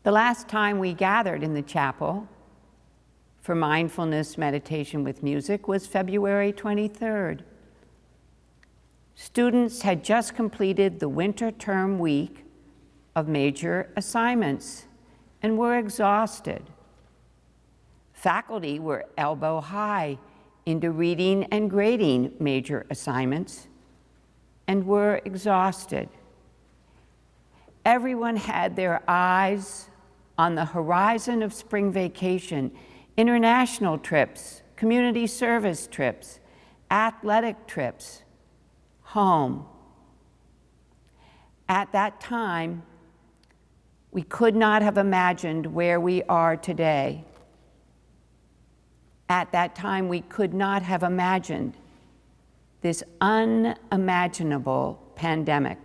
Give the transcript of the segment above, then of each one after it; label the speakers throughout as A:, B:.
A: The last time we gathered in the chapel for mindfulness meditation with music was February 23rd. Students had just completed the winter term week of major assignments and were exhausted. Faculty were elbow high into reading and grading major assignments and were exhausted. Everyone had their eyes on the horizon of spring vacation, international trips, community service trips, athletic trips, home. At that time, we could not have imagined where we are today. At that time, we could not have imagined this unimaginable pandemic.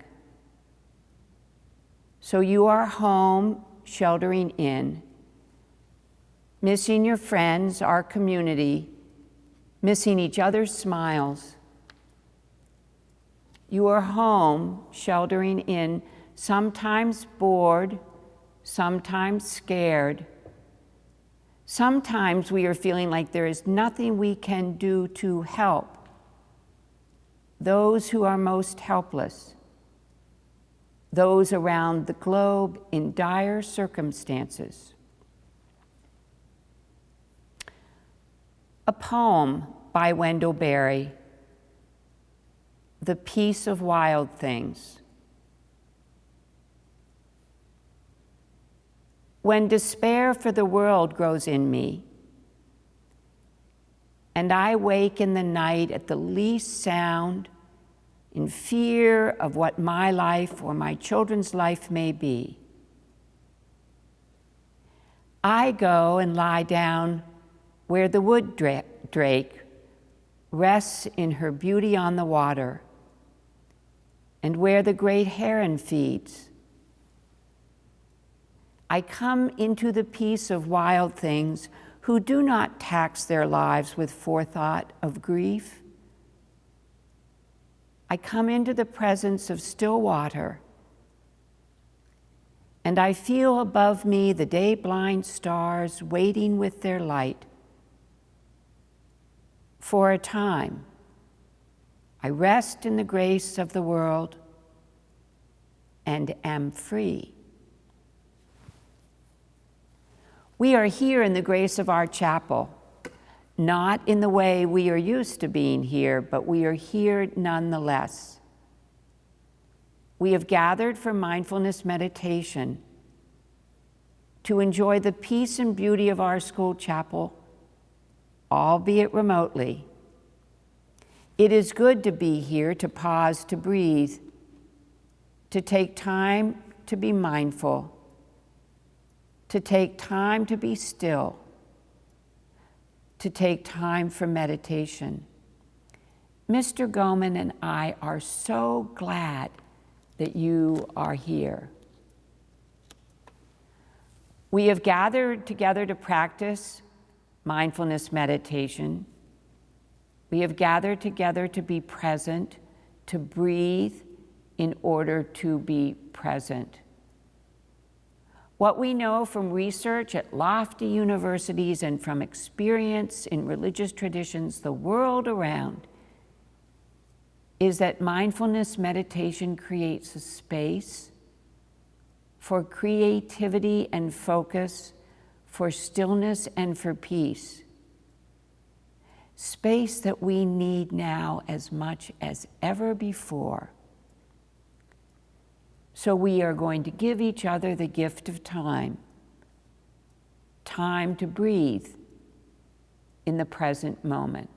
A: So you are home, sheltering in, missing your friends, our community, missing each other's smiles. You are home, sheltering in, sometimes bored, sometimes scared. Sometimes we are feeling like there is nothing we can do to help those who are most helpless, those around the globe in dire circumstances. A poem by Wendell Berry, "The Peace of Wild Things." When despair for the world grows in me, and I wake in the night at the least sound, in fear of what my life or my children's life may be, I go and lie down where the wood drake rests in her beauty on the water, and where the great heron feeds. I come into the peace of wild things who do not tax their lives with forethought of grief. I come into the presence of still water, and I feel above me the day-blind stars waiting with their light. For a time, I rest in the grace of the world and am free. We are here in the grace of our chapel, not in the way we are used to being here, but we are here nonetheless. We have gathered for mindfulness meditation to enjoy the peace and beauty of our school chapel, albeit remotely. It is good to be here, to pause, to breathe, to take time to be mindful, to take time to be still, to take time for meditation. Mr. Goeman and I are so glad that you are here. We have gathered together to practice mindfulness meditation. We have gathered together to be present, to breathe in order to be present. What we know from research at lofty universities and from experience in religious traditions the world around is that mindfulness meditation creates a space for creativity and focus, for stillness and for peace. Space that we need now as much as ever before. So we are going to give each other the gift of time, time to breathe in the present moment.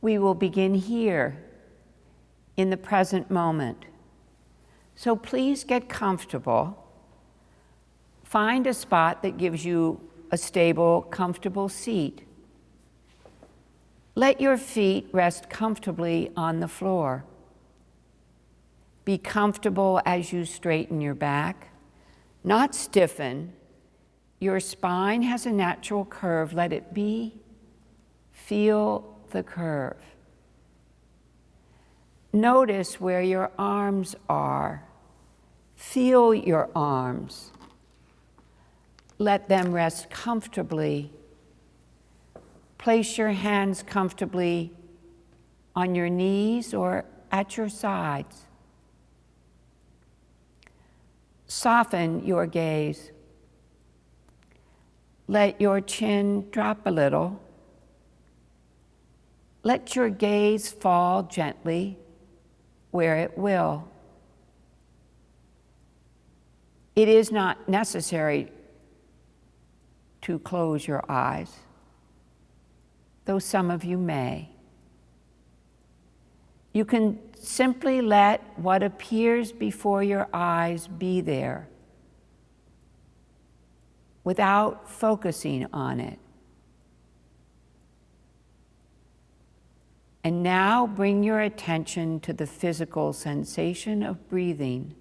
A: we will begin here in the present moment. So please get comfortable. Find a spot that gives you a stable, comfortable seat. Let your feet rest comfortably on the floor. Be comfortable as you straighten your back, not stiffen. Your spine has a natural curve. Let it be. Feel the curve. Notice where your arms are. Feel your arms. Let them rest comfortably. Place your hands comfortably on your knees or at your sides. Soften your gaze. Let your chin drop a little. Let your gaze fall gently where it will. It is not necessary to close your eyes, though some of you may. You can simply let what appears before your eyes be there without focusing on it. And now bring your attention to the physical sensation of breathing.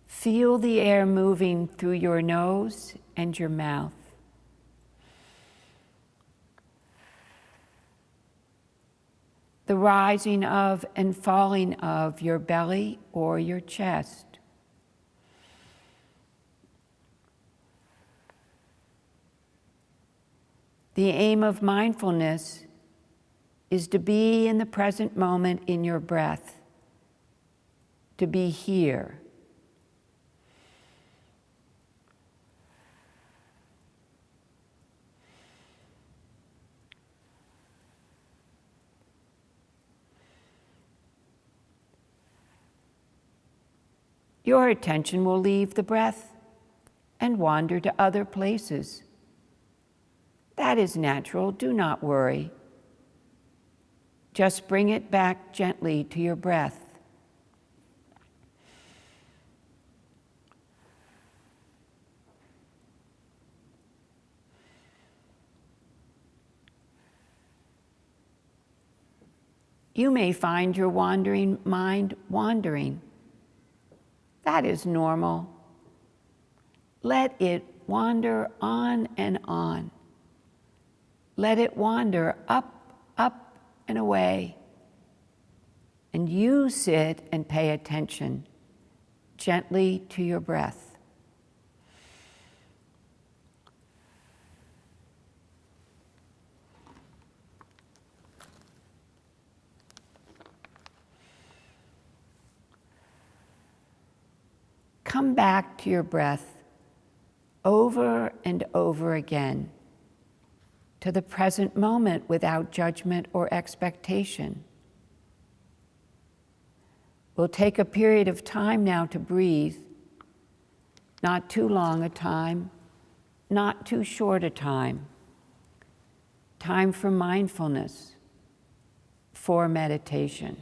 A: Feel the air moving through your nose and your mouth. The rising of and falling of your belly or your chest. The aim of mindfulness is to be in the present moment in your breath, to be here. Your attention will leave the breath and wander to other places. That is natural. Do not worry. Just bring it back gently to your breath. You may find your wandering mind wandering. That is normal. Let it wander on and on. Let it wander up, up, and away. And you sit and pay attention gently to your breath. Come back to your breath over and over again, to the present moment without judgment or expectation. We'll take a period of time now to breathe, not too long a time, not too short a time. Time for mindfulness, for meditation.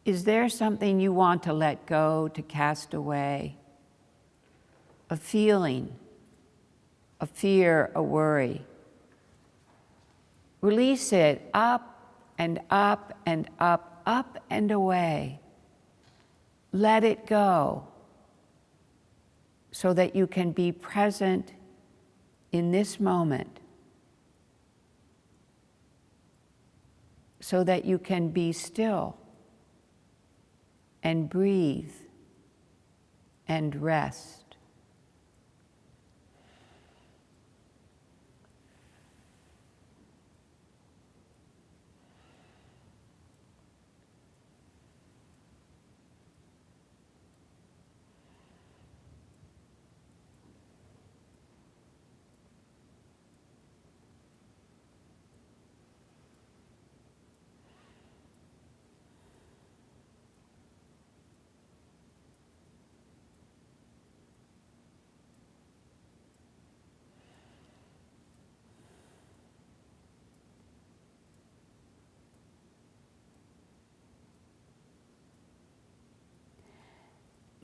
A: Is there something you want to let go, to cast away? A feeling, a fear, a worry. Release it up and up and up, up and away. Let it go so that you can be present in this moment, so that you can be still and breathe and rest.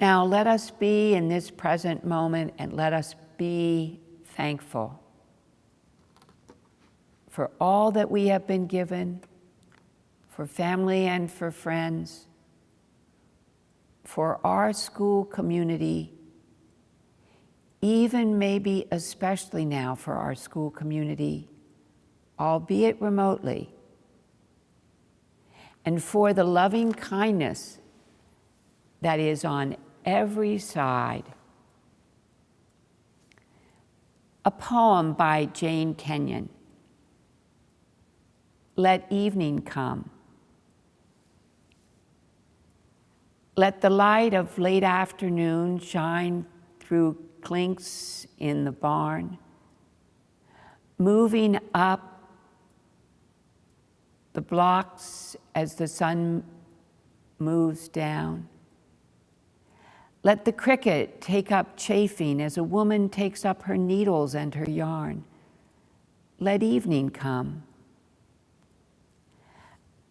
A: Now let us be in this present moment, and let us be thankful for all that we have been given, for family and for friends, for our school community, even maybe especially now for our school community, albeit remotely, and for the loving kindness that is on every side. A poem by Jane Kenyon. Let evening come. Let the light of late afternoon shine through clinks in the barn, moving up the blocks as the sun moves down. Let the cricket take up chafing as a woman takes up her needles and her yarn. Let evening come.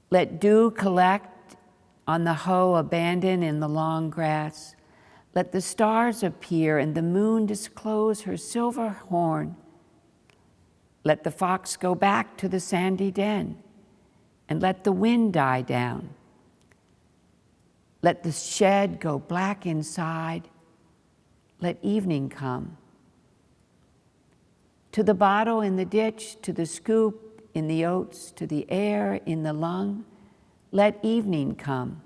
A: Let dew collect on the hoe abandoned in the long grass. Let the stars appear and the moon disclose her silver horn. Let the fox go back to the sandy den, and let the wind die down. Let the shed go black inside. Let evening come. To the bottle in the ditch, to the scoop in the oats, to the air in the lung, let evening come.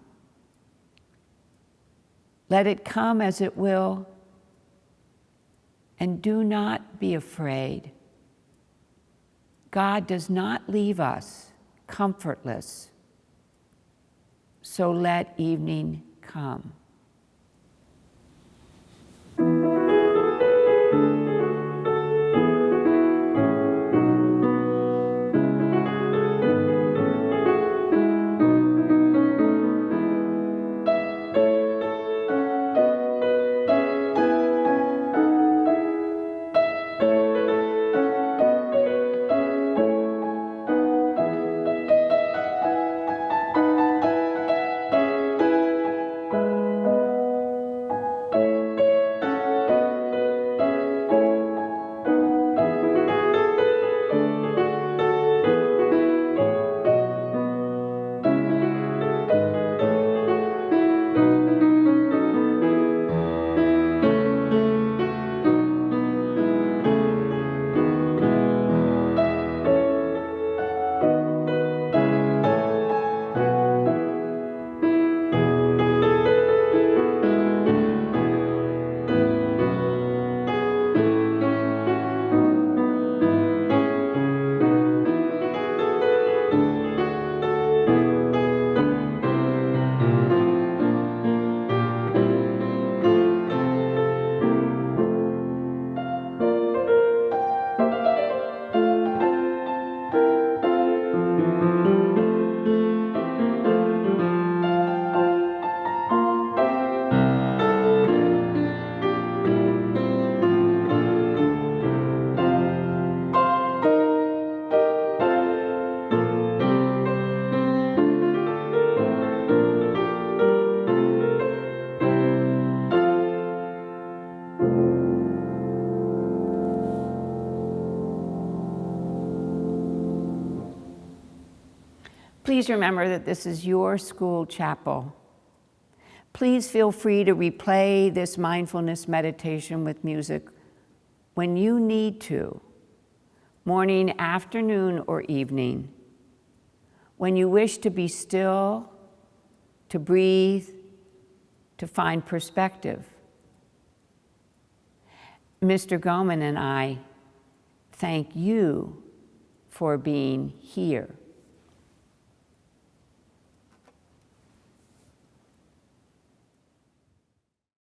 A: Let it come as it will, and do not be afraid. God does not leave us comfortless. So let evening come. Please remember that this is your school chapel. Please feel free to replay this mindfulness meditation with music when you need to, morning, afternoon, or evening, when you wish to be still, to breathe, to find perspective. Mr. Goeman and I thank you for being here.